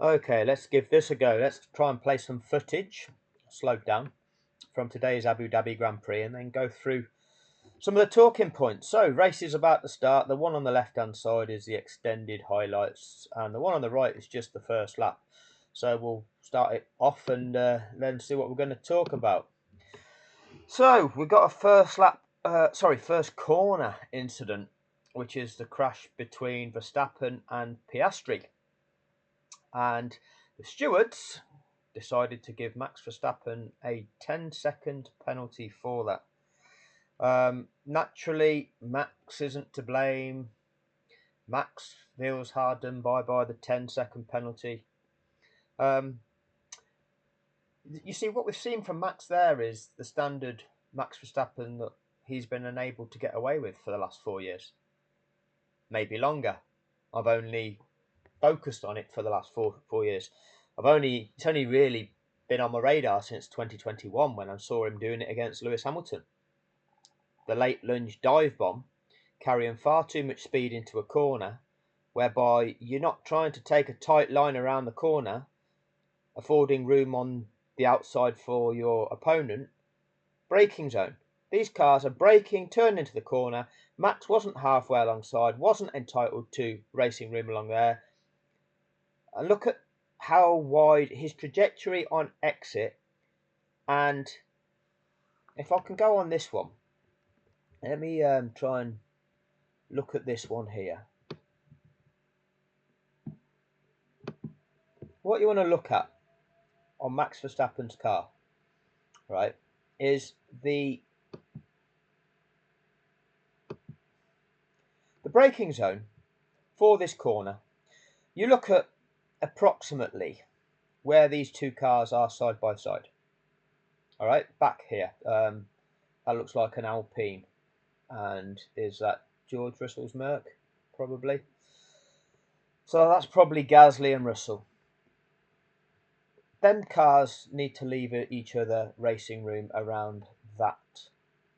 Okay, let's give this a go. Let's try and play some footage, slowed down, from today's Abu Dhabi Grand Prix and then go through some of the talking points. So, race is about to start. The one on the left-hand side is the extended highlights, and the one on the right is just the first lap. So we'll start it off and then see what we're going to talk about. So we've got a first corner incident, which is the crash between Verstappen and Piastri. And the stewards decided to give Max Verstappen a 10-second penalty for that. Naturally, Max isn't to blame. Max feels hard done by the 10-second penalty. You see, what we've seen from Max there is the standard Max Verstappen that he's been unable to get away with for the last 4 years. Maybe longer. I've only focused on it for the last four years. It's only really been on my radar since 2021 when I saw him doing it against Lewis Hamilton. The late lunge dive bomb, carrying far too much speed into a corner, whereby you're not trying to take a tight line around the corner, affording room on the outside for your opponent. Braking zone. These cars are braking, turning into the corner. Max wasn't halfway alongside, wasn't entitled to racing room along there. And look at how wide his trajectory on exit. And if I can go on this one, let me try and look at this one here. What you want to look at on Max Verstappen's car, right, is the braking zone for this corner. You look at approximately where these two cars are side by side. All right, back here, that looks like an Alpine, and is that George Russell's Merc? Probably. So that's probably Gasly and Russell. Them cars need to leave each other racing room around that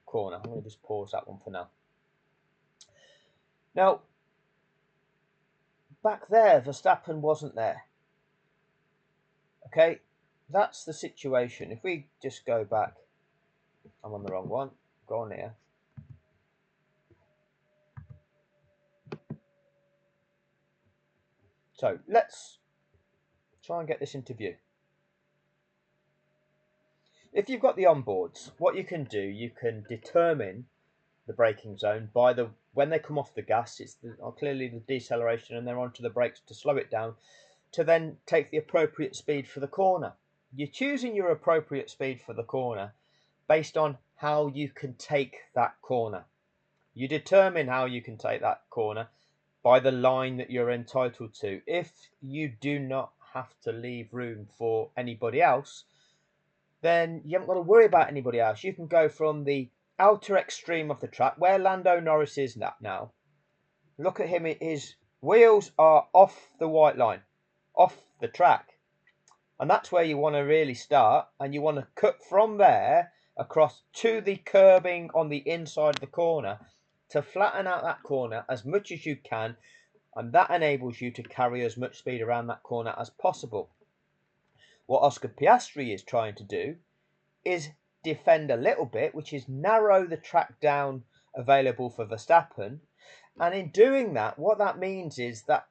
corner. I'm going to just pause that one for now. Now, back there, Verstappen wasn't there. Okay, that's the situation. If we just go back, I'm on the wrong one. Go on here. So let's try and get this into view. If you've got the onboards, what you can do, you can determine the braking zone by when they come off the gas, it's clearly the deceleration, and they're onto the brakes to slow it down, to then take the appropriate speed for the corner. You're choosing your appropriate speed for the corner based on how you can take that corner. You determine how you can take that corner by the line that you're entitled to. If you do not have to leave room for anybody else, then you haven't got to worry about anybody else. You can go from the outer extreme of the track, where Lando Norris is now. Look at him, his wheels are off the white line, off the track. And that's where you want to really start, and you want to cut from there across to the curbing on the inside of the corner to flatten out that corner as much as you can, and that enables you to carry as much speed around that corner as possible. What Oscar Piastri is trying to do is defend a little bit, which is narrow the track down available for Verstappen. And in doing that, what that means is that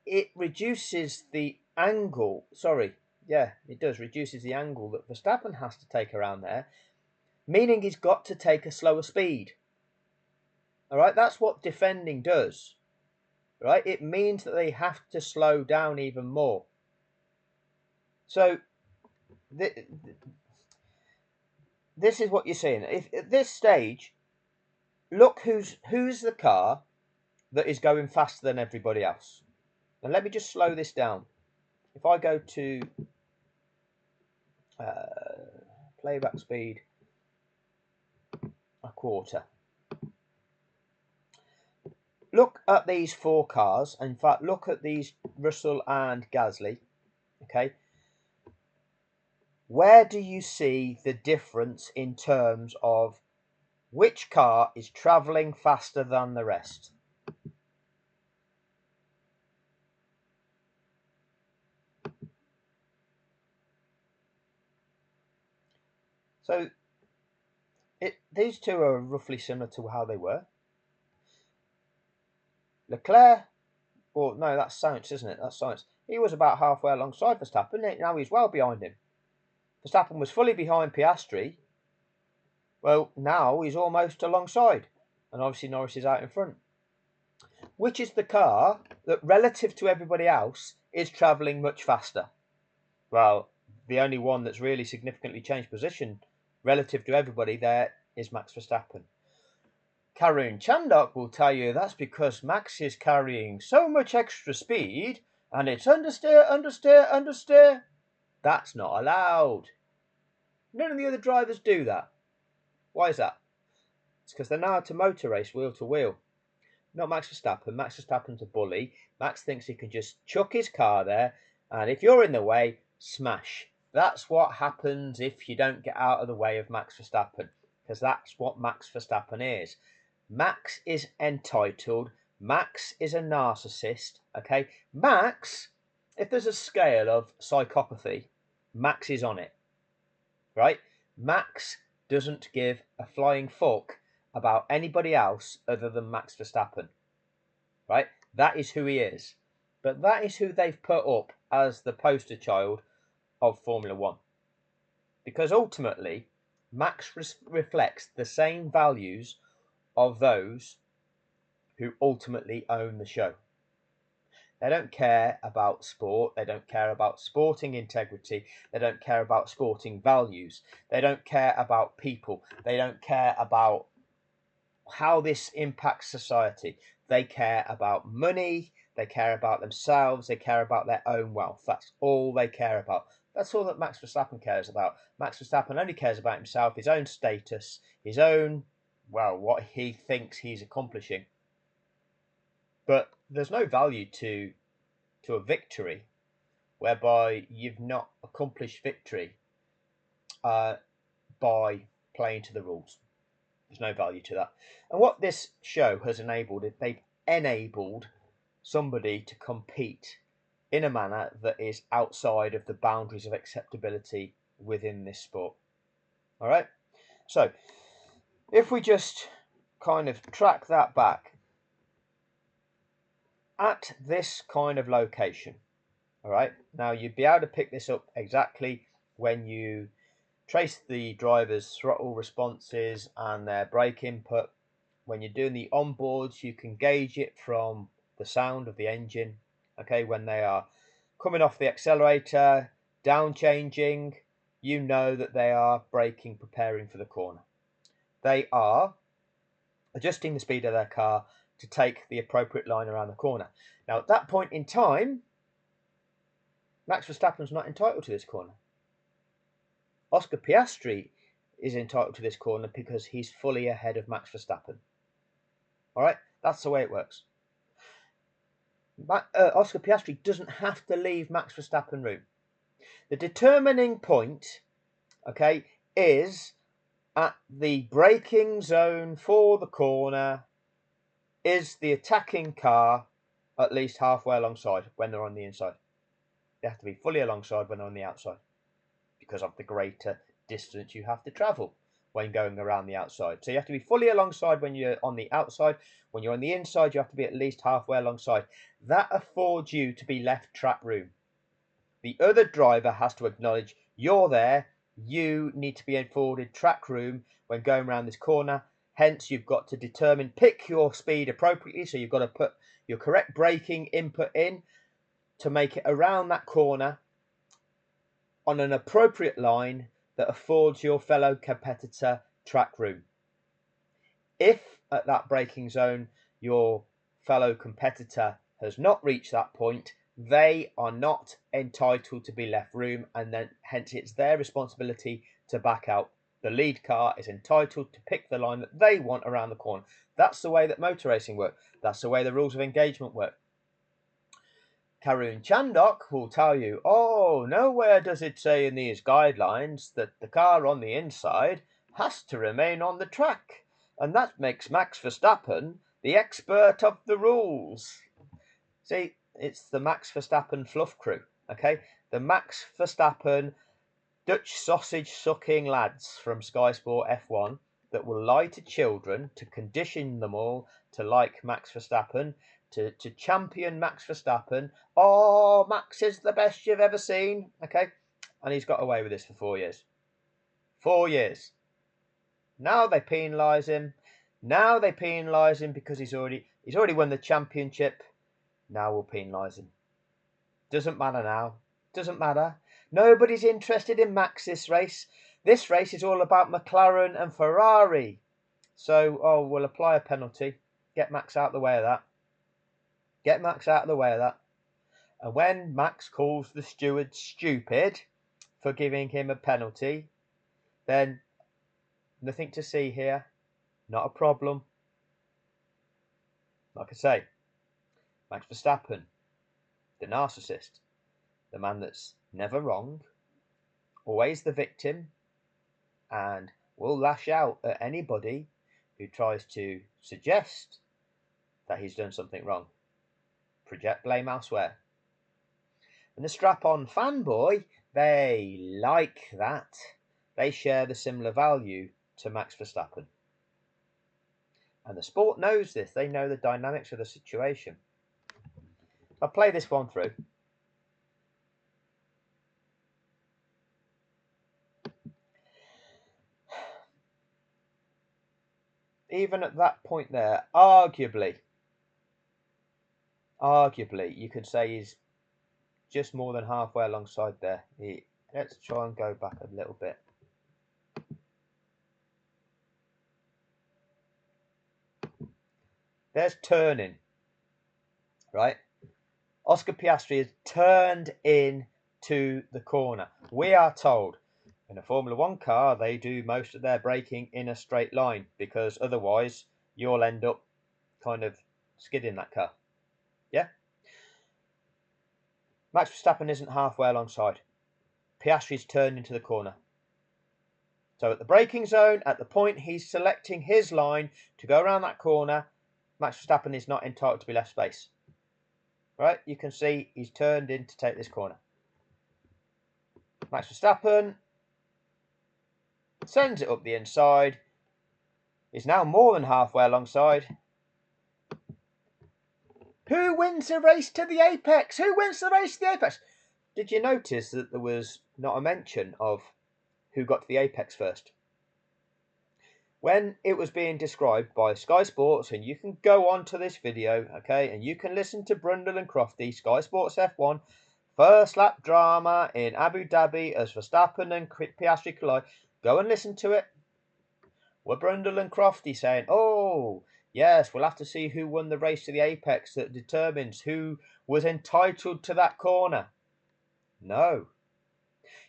it reduces the angle. Reduces the angle that Verstappen has to take around there, meaning he's got to take a slower speed. All right, that's what defending does. Right, it means that they have to slow down even more. So this is what you're seeing. If at this stage, look who's the car that is going faster than everybody else. Now let me just slow this down. If I go to playback speed a quarter. Look at these four cars. In fact, look at these Russell and Gasly. Okay. Where do you see the difference in terms of which car is travelling faster than the rest? So these two are roughly similar to how they were. Leclerc, well, no, that's Sainz, isn't it? That's Sainz. He was about halfway alongside Verstappen. Now he's well behind him. Verstappen was fully behind Piastri. Well, now he's almost alongside. And obviously Norris is out in front. Which is the car that, relative to everybody else, is travelling much faster? Well, the only one that's really significantly changed position relative to everybody there is Max Verstappen. Karun Chandok will tell you that's because Max is carrying so much extra speed and it's understeer, understeer, understeer. That's not allowed. None of the other drivers do that. Why is that? It's because they know how to motor race wheel to wheel. Not Max Verstappen. Max Verstappen's a bully. Max thinks he can just chuck his car there, and if you're in the way, smash. That's what happens if you don't get out of the way of Max Verstappen, because that's what Max Verstappen is. Max is entitled. Max is a narcissist. Okay, Max, if there's a scale of psychopathy, Max is on it. Right? Max doesn't give a flying fuck about anybody else other than Max Verstappen. Right? That is who he is. But that is who they've put up as the poster child of Formula One. Because ultimately, Max reflects the same values of those who ultimately own the show. They don't care about sport. They don't care about sporting integrity. They don't care about sporting values. They don't care about people. They don't care about how this impacts society. They care about money. They care about themselves. They care about their own wealth. That's all they care about. That's all that Max Verstappen cares about. Max Verstappen only cares about himself, his own status, his own, well, what he thinks he's accomplishing. But there's no value to a victory whereby you've not accomplished victory by playing to the rules. There's no value to that. And what this show has enabled is they've enabled somebody to compete in a manner that is outside of the boundaries of acceptability within this sport. All right. So if we just kind of track that back at this kind of location, all right, now you'd be able to pick this up exactly when you trace the driver's throttle responses and their brake input. When you're doing the onboards, you can gauge it from the sound of the engine. Okay, when they are coming off the accelerator, down changing, you know that they are braking, preparing for the corner. They are adjusting the speed of their car to take the appropriate line around the corner. Now, at that point in time, Max Verstappen's not entitled to this corner. Oscar Piastri is entitled to this corner because he's fully ahead of Max Verstappen. All right, that's the way it works. Oscar Piastri doesn't have to leave Max Verstappen room. The determining point, okay, is at the braking zone for the corner. Is the attacking car at least halfway alongside when they're on the inside? They have to be fully alongside when they're on the outside because of the greater distance you have to travel when going around the outside. So you have to be fully alongside when you're on the outside. When you're on the inside, you have to be at least halfway alongside. That affords you to be left track room. The other driver has to acknowledge you're there. You need to be afforded track room when going around this corner. Hence, you've got to pick your speed appropriately. So you've got to put your correct braking input in to make it around that corner on an appropriate line that affords your fellow competitor track room. If at that braking zone your fellow competitor has not reached that point, they are not entitled to be left room, and then hence it's their responsibility to back out. The lead car is entitled to pick the line that they want around the corner. That's the way that motor racing works. That's the way the rules of engagement work. Karun Chandok will tell you, oh, nowhere does it say in these guidelines that the car on the inside has to remain on the track. And that makes Max Verstappen the expert of the rules. See, it's the Max Verstappen fluff crew, okay? The Max Verstappen Dutch sausage sucking lads from Sky Sport F1 that will lie to children to condition them all to like Max Verstappen, to champion Max Verstappen. Oh, Max is the best you've ever seen. Okay. And he's got away with this for 4 years. 4 years. Now they penalise him. Now they penalise him because he's already won the championship. Now we'll penalise him. Doesn't matter now. Doesn't matter. Nobody's interested in Max this race. This race is all about McLaren and Ferrari. So, we'll apply a penalty. Get Max out of the way of that. Get Max out of the way of that. And when Max calls the steward stupid for giving him a penalty, then nothing to see here. Not a problem. Like I say, Max Verstappen, the narcissist, the man that's never wrong, always the victim, and will lash out at anybody who tries to suggest that he's done something wrong. Project blame elsewhere. And the strap-on fanboy, they like that. They share the similar value to Max Verstappen. And the sport knows this. They know the dynamics of the situation. I'll play this one through. Even at that point there, arguably, you could say he's just more than halfway alongside there. Let's try and go back a little bit. There's turning, right? Oscar Piastri has turned into the corner. We are told in a Formula One car, they do most of their braking in a straight line because otherwise you'll end up kind of skidding that car. Yeah? Max Verstappen isn't halfway alongside. Piastri's turned into the corner. So at the braking zone, at the point he's selecting his line to go around that corner, Max Verstappen is not entitled to be left space. Right? You can see he's turned in to take this corner. Max Verstappen sends it up the inside. Is now more than halfway alongside. Who wins the race to the apex? Who wins the race to the apex? Did you notice that there was not a mention of who got to the apex first? When it was being described by Sky Sports, and you can go on to this video, okay, and you can listen to Brundle and Crofty, Sky Sports F1, first lap drama in Abu Dhabi as Verstappen and Piastri collide. Go and listen to it. Were Brundle and Crofty saying, oh, yes, we'll have to see who won the race to the apex that determines who was entitled to that corner? No.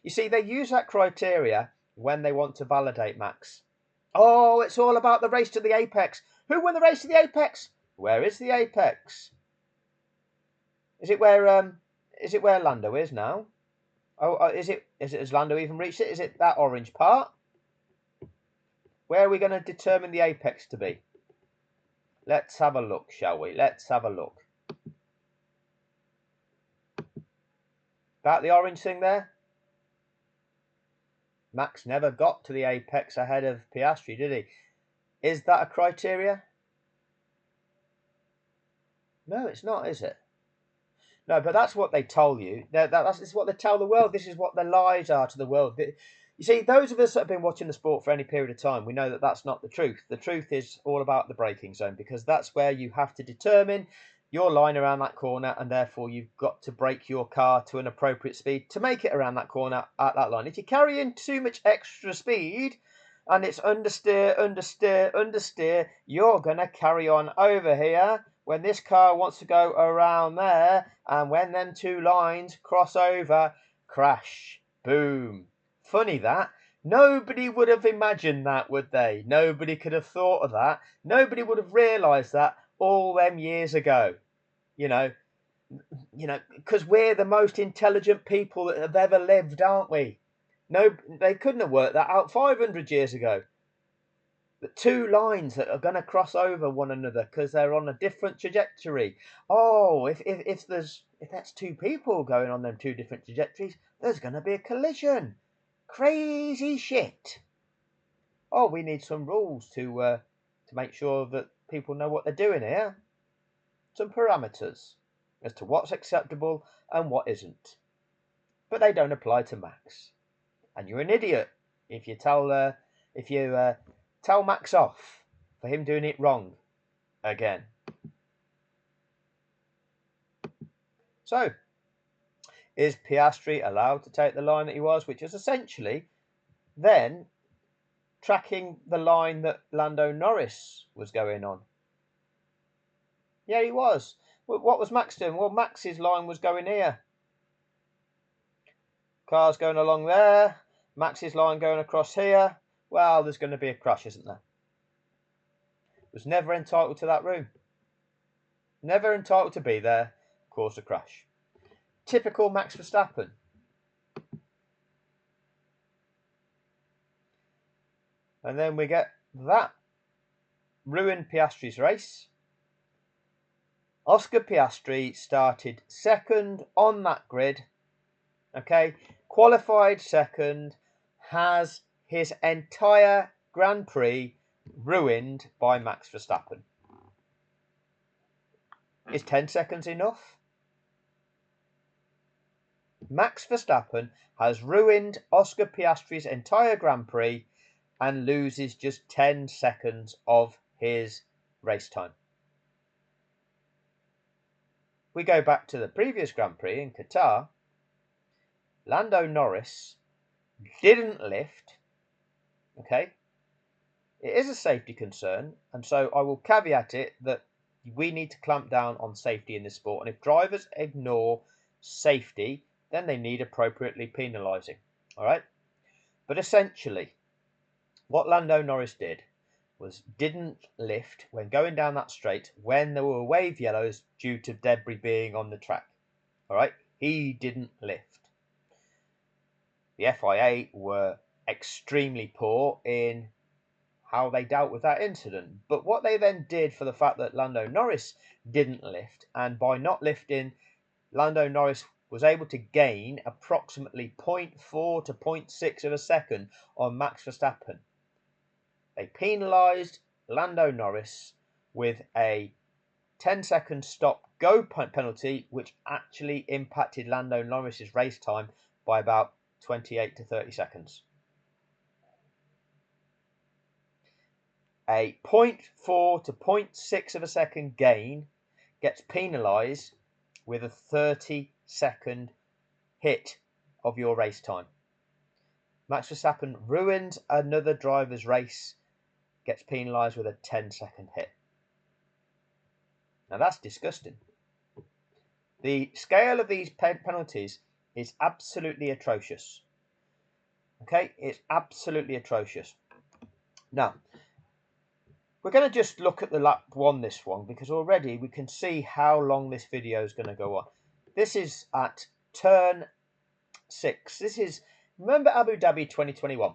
You see, they use that criteria when they want to validate Max. Oh, it's all about the race to the apex. Who won the race to the apex? Where is the apex? Is it where Lando is now? Oh, has Lando even reached it? Is it that orange part? Where are we going to determine the apex to be? Let's have a look, shall we? Let's have a look. That the orange thing there? Max never got to the apex ahead of Piastri, did he? Is that a criteria? No, it's not, is it? No, but that's what they tell you. This is what they tell the world. This is what the lies are to the world. You see, those of us that have been watching the sport for any period of time, we know that that's not the truth. The truth is all about the braking zone, because that's where you have to determine your line around that corner, and therefore you've got to brake your car to an appropriate speed to make it around that corner at that line. If you carry in too much extra speed and it's understeer, understeer, understeer, you're going to carry on over here when this car wants to go around there, and when them two lines cross over, crash, boom. Funny that. Nobody would have imagined that, would they? Nobody could have thought of that. Nobody would have realised that all them years ago. You know, because we're the most intelligent people that have ever lived, aren't we? No, they couldn't have worked that out 500 years ago. The two lines that are going to cross over one another because they're on a different trajectory. Oh, if that's two people going on them two different trajectories, there's going to be a collision. Crazy shit. Oh, we need some rules to make sure that people know what they're doing here. Some parameters as to what's acceptable and what isn't. But they don't apply to Max. And you're an idiot if you tell Max off for him doing it wrong again. So, is Piastri allowed to take the line that he was, which is essentially then tracking the line that Lando Norris was going on? Yeah, he was. What was Max doing? Well, Max's line was going here. Car's going along there. Max's line going across here. Well, there's going to be a crash, isn't there? Was never entitled to that room. Never entitled to be there. Caused a crash. Typical Max Verstappen. And then we get that. Ruined Piastri's race. Oscar Piastri started second on that grid. Okay, qualified second, has his entire Grand Prix ruined by Max Verstappen. Is 10 seconds enough? Max Verstappen has ruined Oscar Piastri's entire Grand Prix and loses just 10 seconds of his race time. We go back to the previous Grand Prix in Qatar. Lando Norris didn't lift. Okay, it is a safety concern, and so I will caveat it that we need to clamp down on safety in this sport, and if drivers ignore safety, then they need appropriately penalising. All right, but essentially what Lando Norris did was didn't lift when going down that straight when there were wave yellows due to debris being on the track. All right, he didn't lift. The FIA were extremely poor in how they dealt with that incident. But what they then did for the fact that Lando Norris didn't lift, and by not lifting, Lando Norris was able to gain approximately 0.4 to 0.6 of a second on Max Verstappen. They penalised Lando Norris with a 10-second stop-go penalty, which actually impacted Lando Norris's race time by about 28 to 30 seconds. A 0.4 to 0.6 of a second gain gets penalised with a 30-second hit of your race time. Max Verstappen ruins another driver's race, gets penalised with a 10-second hit. Now that's disgusting. The scale of these penalties is absolutely atrocious. Okay, it's absolutely atrocious. Now, we're going to just look at the lap one, this one, because already we can see how long this video is going to go on. This is at turn 6. This is, remember Abu Dhabi 2021?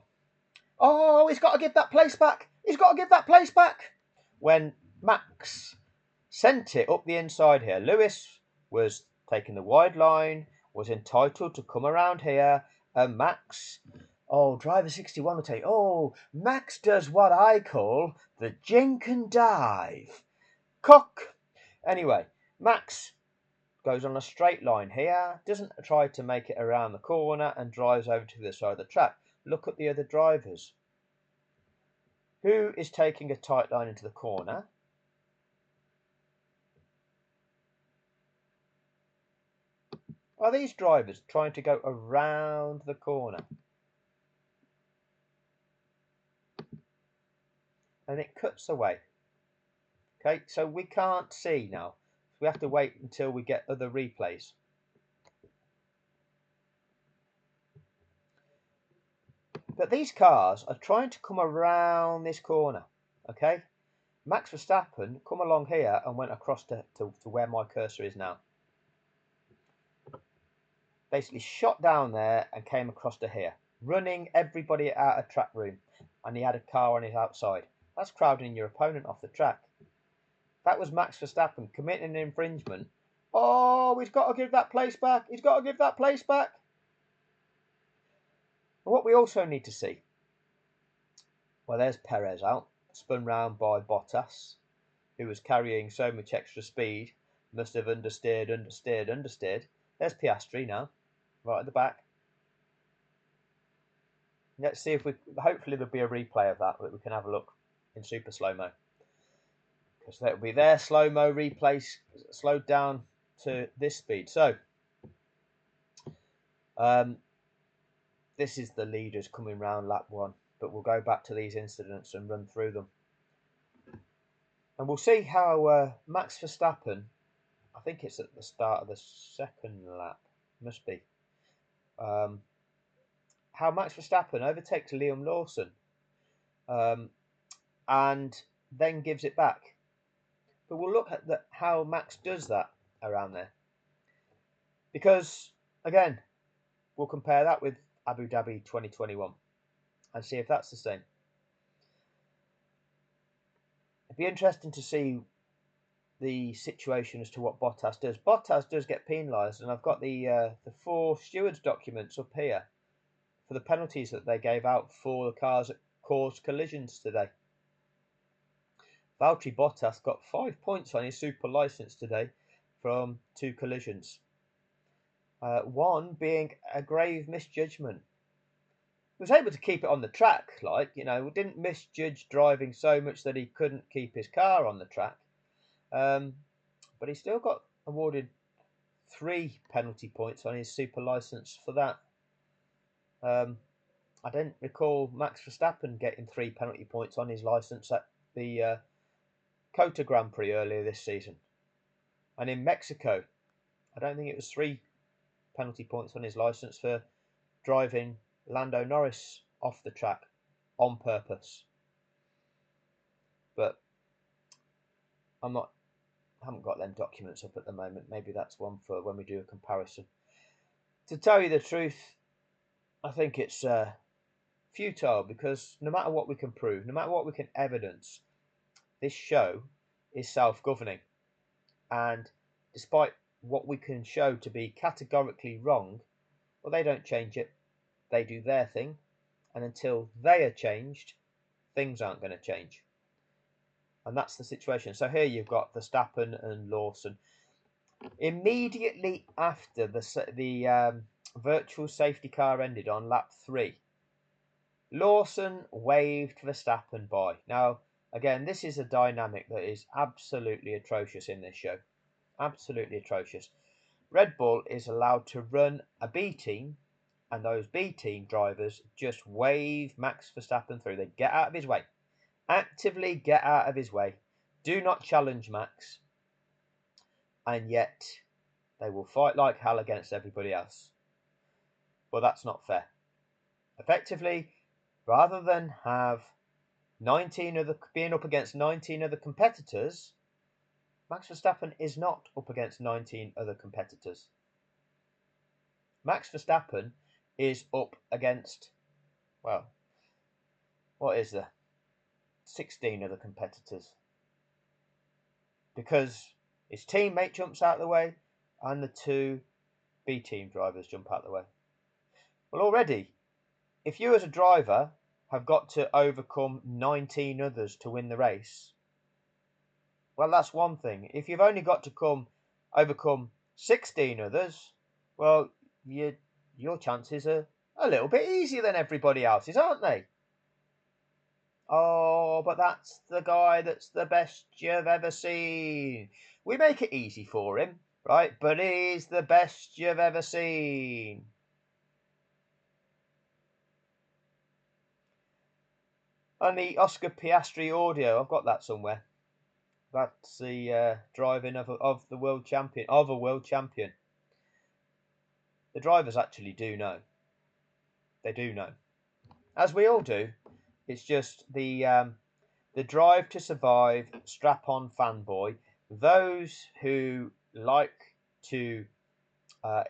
Oh, he's got to give that place back. He's got to give that place back. When Max sent it up the inside here, Lewis was taking the wide line, was entitled to come around here, and Max, driver 61 will tell you, Max does what I call the jink and dive. Cock. Anyway, Max goes on a straight line here, doesn't try to make it around the corner and drives over to the side of the track. Look at the other drivers. Who is taking a tight line into the corner? Are these drivers trying to go around the corner? And it cuts away. Okay, so we can't see now. We have to wait until we get other replays. But these cars are trying to come around this corner. Okay, Max Verstappen come along here and went across to where my cursor is now. Basically shot down there and came across to here, running everybody out of track room, and he had a car on his outside. That's crowding your opponent off the track. That was Max Verstappen committing an infringement. Oh, he's got to give that place back. He's got to give that place back. And what we also need to see, well, there's Perez out, spun round by Bottas, who was carrying so much extra speed, must have understeered. There's Piastri now, right at the back. Let's see if hopefully there'll be a replay of that we can have a look in super slow-mo. Because that'll be their slow-mo replay slowed down to this speed. So, this is the leaders coming round lap 1. But we'll go back to these incidents and run through them. And we'll see how Max Verstappen, I think it's at the start of the second lap, must be, how Max Verstappen overtakes Liam Lawson and then gives it back. But we'll look at how Max does that around there. Because, again, we'll compare that with Abu Dhabi 2021 and see if that's the same. It'd be interesting to see the situation as to what Bottas does. Bottas does get penalised, and I've got the 4 stewards documents up here for the penalties that they gave out for the cars that caused collisions today. Valtteri Bottas got 5 points on his super licence today from 2 collisions. One being a grave misjudgment. He was able to keep it on the track, didn't misjudge driving so much that he couldn't keep his car on the track. But he still got awarded 3 penalty points on his super licence for that. I don't recall Max Verstappen getting 3 penalty points on his licence at the Cota Grand Prix earlier this season. And in Mexico, I don't think it was 3 penalty points on his licence for driving Lando Norris off the track on purpose. But I haven't got them documents up at the moment. Maybe that's one for when we do a comparison. To tell you the truth, I think it's futile, because no matter what we can prove, no matter what we can evidence, this show is self-governing. And despite what we can show to be categorically wrong, well, they don't change it. They do their thing. And until they are changed, things aren't going to change. And that's the situation. So here you've got Verstappen and Lawson. Immediately after the virtual safety car ended on lap 3, Lawson waved Verstappen by. Now, again, this is a dynamic that is absolutely atrocious in this show. Absolutely atrocious. Red Bull is allowed to run a B team, and those B team drivers just wave Max Verstappen through. They get out of his way. Actively get out of his way. Do not challenge Max. And yet, they will fight like hell against everybody else. Well, that's not fair. Effectively, rather than have being up against 19 other competitors, Max Verstappen is not up against 19 other competitors. Max Verstappen is up against, well, what is there? 16 other competitors. Because his teammate jumps out of the way and the 2 B team drivers jump out of the way. Well, already, if you as a driver have got to overcome 19 others to win the race, well, that's one thing. If you've only got to overcome 16 others, well, your chances are a little bit easier than everybody else's, aren't they? Oh, but that's the guy that's the best you've ever seen. We make it easy for him, right? But he's the best you've ever seen. And the Oscar Piastri audio, I've got that somewhere. That's the driving of the world champion, of a world champion. The drivers actually do know. They do know, as we all do. It's just the drive to survive, strap-on fanboy. Those who like to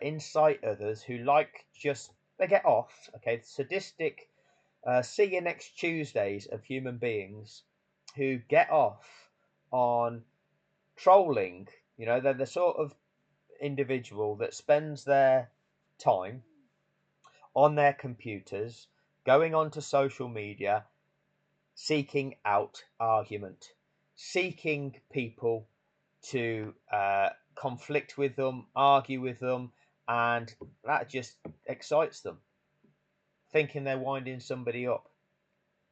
incite others, who they get off. Okay, sadistic. See you next Tuesdays of human beings who get off on trolling. They're the sort of individual that spends their time on their computers, going onto social media, seeking out argument, seeking people to conflict with them, argue with them, and that just excites them, thinking they're winding somebody up.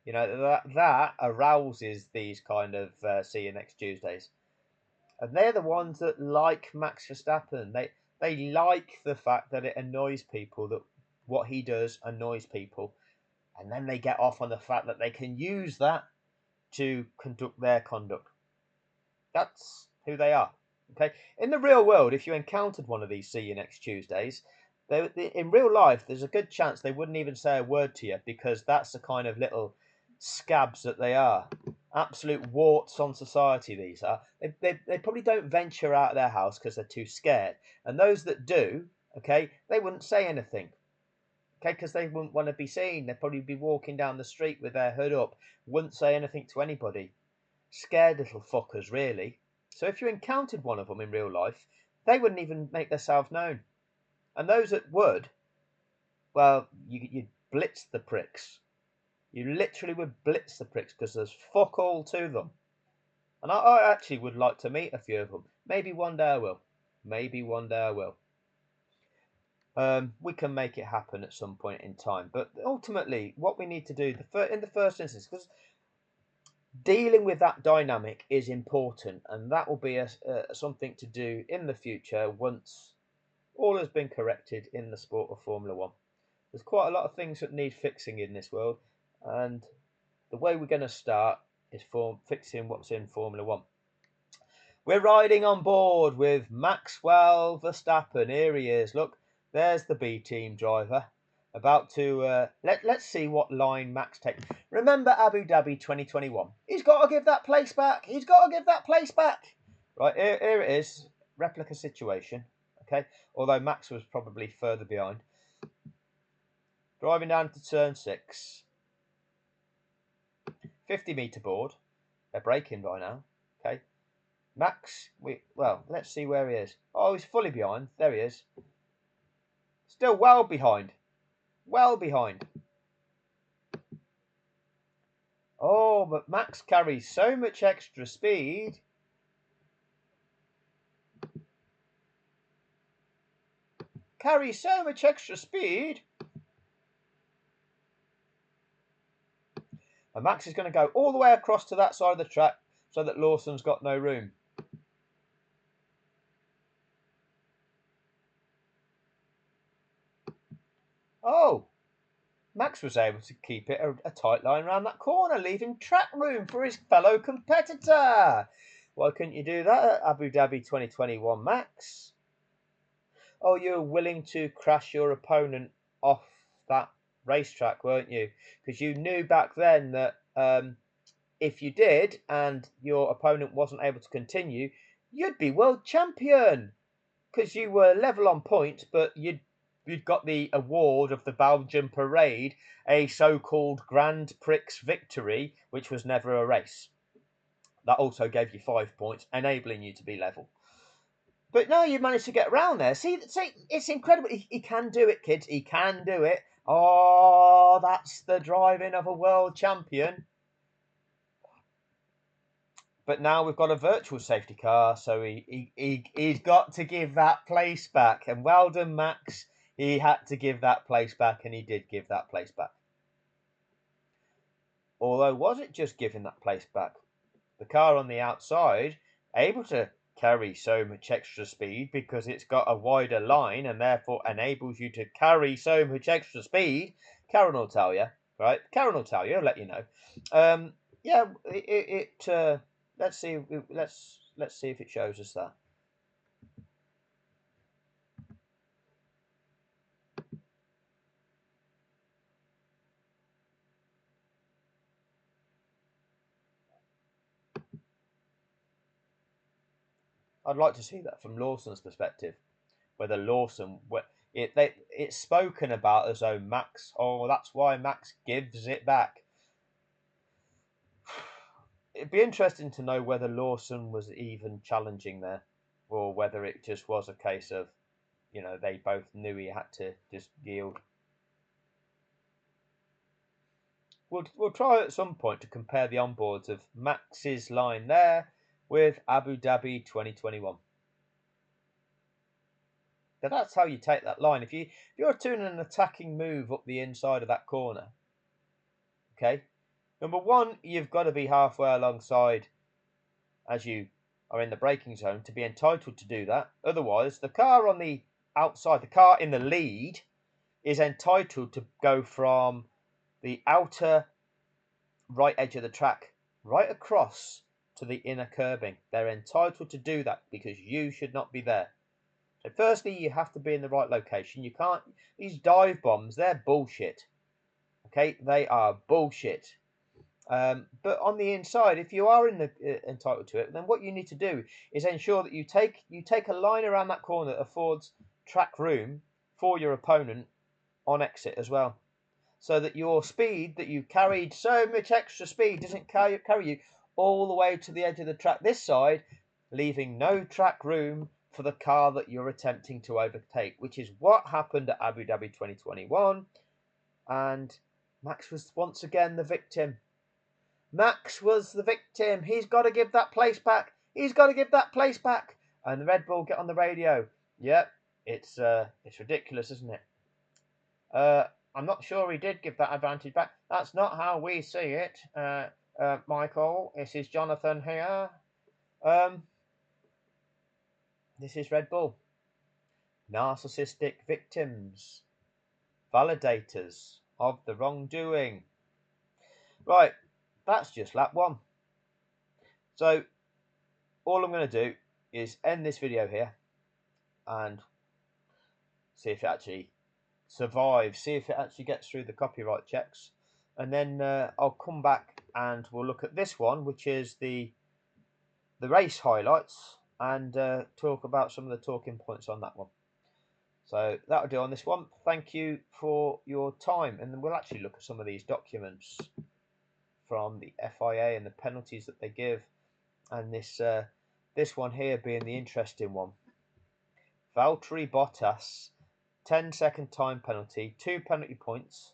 You know, that arouses these kind of see you next Tuesdays, and they're the ones that like Max Verstappen. They like the fact that it annoys people, that what he does annoys people, and then they get off on the fact that they can use that to conduct their conduct. That's who they are. Okay. In the real world, if you encountered one of these see you next Tuesdays, in real life, there's a good chance they wouldn't even say a word to you, because that's the kind of little scabs that they are. Absolute warts on society, these are. They probably don't venture out of their house because they're too scared. And those that do, okay, they wouldn't say anything. Okay, because they wouldn't want to be seen. They'd probably be walking down the street with their hood up, wouldn't say anything to anybody. Scared little fuckers, really. So if you encountered one of them in real life, they wouldn't even make themselves known. And those that would, well, you'd blitz the pricks. You literally would blitz the pricks, because there's fuck all to them. And I actually would like to meet a few of them. Maybe one day I will. Maybe one day I will. We can make it happen at some point in time. But ultimately, what we need to do in the first instance, because dealing with that dynamic is important, and that will be something to do in the future once all has been corrected in the sport of Formula One. There's quite a lot of things that need fixing in this world, and the way we're going to start is fixing what's in Formula One. We're riding on board with Maxwell Verstappen. Here he is. Look, there's the B team driver. About to let's see what line Max takes. Remember Abu Dhabi 2021. He's got to give that place back. He's got to give that place back. Right, here it is. Replica situation. Okay, although Max was probably further behind. Driving down to turn 6. 50-meter board. They're braking by now. Okay. Max, let's see where he is. Oh, he's fully behind. There he is. Still well behind. Well behind. Oh, but Max carries so much extra speed. Carries so much extra speed. And Max is going to go all the way across to that side of the track so that Lawson's got no room. Oh, Max was able to keep it a tight line around that corner, leaving track room for his fellow competitor. Why couldn't you do that at Abu Dhabi 2021, Max? Oh, you were willing to crash your opponent off that racetrack, weren't you? Because you knew back then that if you did and your opponent wasn't able to continue, you'd be world champion. Because you were level on points, but you'd got the award of the Belgian parade, a so-called Grand Prix victory, which was never a race. That also gave you 5 points, enabling you to be level. But no, you managed to get around there. See, it's incredible. He can do it, kids. He can do it. Oh, that's the driving of a world champion. But now we've got a virtual safety car, so he's got to give that place back. And well done, Max. He had to give that place back, and he did give that place back. Although, was it just giving that place back? The car on the outside, able to carry so much extra speed because it's got a wider line and therefore enables you to carry so much extra speed. Karen will tell you, right? Karen will tell you. I'll let you know. Yeah, let's see. Let's see if it shows us that. I'd like to see that from Lawson's perspective. Whether Lawson, it's spoken about as though Max. Oh, that's why Max gives it back. It'd be interesting to know whether Lawson was even challenging there, or whether it just was a case of, they both knew he had to just yield. We'll try at some point to compare the onboards of Max's line there with Abu Dhabi 2021. Now that's how you take that line. If you're doing an attacking move up the inside of that corner, okay. Number one, you've got to be halfway alongside as you are in the braking zone to be entitled to do that. Otherwise, the car on the outside, the car in the lead, is entitled to go from the outer right edge of the track right across to the inner curbing. They're entitled to do that because you should not be there. So firstly, you have to be in the right location. You can't, these dive bombs, they're bullshit. Okay, they are bullshit. But on the inside, if you are entitled to it, then what you need to do is ensure that you take a line around that corner that affords track room for your opponent on exit as well, so that your speed that you carried, so much extra speed, doesn't carry you all the way to the edge of the track this side, leaving no track room for the car that you're attempting to overtake, which is what happened at Abu Dhabi 2021. And Max was once again the victim. Max was the victim. He's got to give that place back. He's got to give that place back. And the Red Bull get on the radio. Yep, it's ridiculous, isn't it? I'm not sure he did give that advantage back. That's not how we see it, Michael. This is Jonathan here. This is Red Bull. Narcissistic victims. Validators of the wrongdoing. Right, that's just lap one. So, all I'm going to do is end this video here and see if it actually survives, see if it actually gets through the copyright checks. And then I'll come back and we'll look at this one, which is the race highlights, and talk about some of the talking points on that one. So that'll do on this one. Thank you for your time, and then we'll actually look at some of these documents from the FIA and the penalties that they give, and this one here being the interesting one. Valtteri Bottas, 10-second time penalty, 2 penalty points.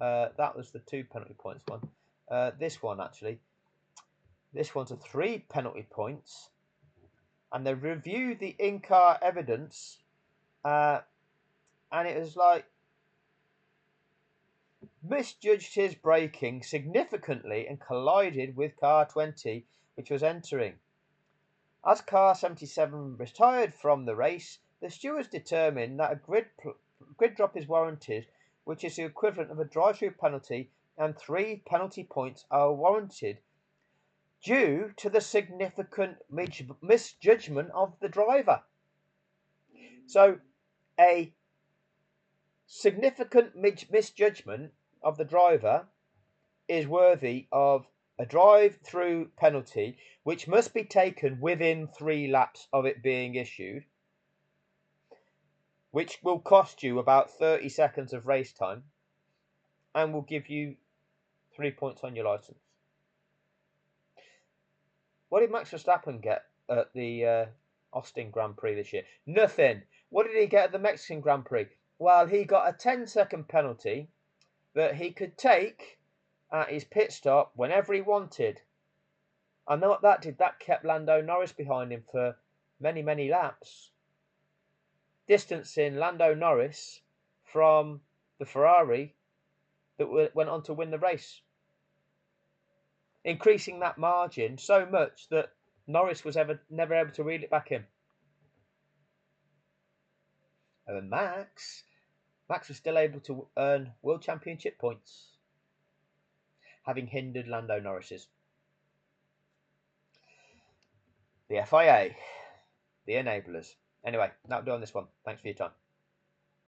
That was the 2 penalty points one. This one actually, this one's a 3 penalty points, and they reviewed the in-car evidence, and it was like misjudged his braking significantly and collided with car 20, which was entering. As car 77 retired from the race, the stewards determined that a grid drop is warranted, which is the equivalent of a drive-through penalty, and 3 penalty points are warranted due to the significant misjudgment of the driver. So, a significant misjudgment of the driver is worthy of a drive-through penalty, which must be taken within 3 laps of it being issued, which will cost you about 30 seconds of race time and will give you 3 points on your licence. What did Max Verstappen get at the Austin Grand Prix this year? Nothing. What did he get at the Mexican Grand Prix? Well, he got a 10-second penalty that he could take at his pit stop whenever he wanted. And what that did, that kept Lando Norris behind him for many, many laps, distancing Lando Norris from the Ferrari that went on to win the race, increasing that margin so much that Norris was never able to reel it back in. And Max was still able to earn World Championship points, having hindered Lando Norris's. The FIA, the enablers. Anyway, that'll do on this one. Thanks for your time.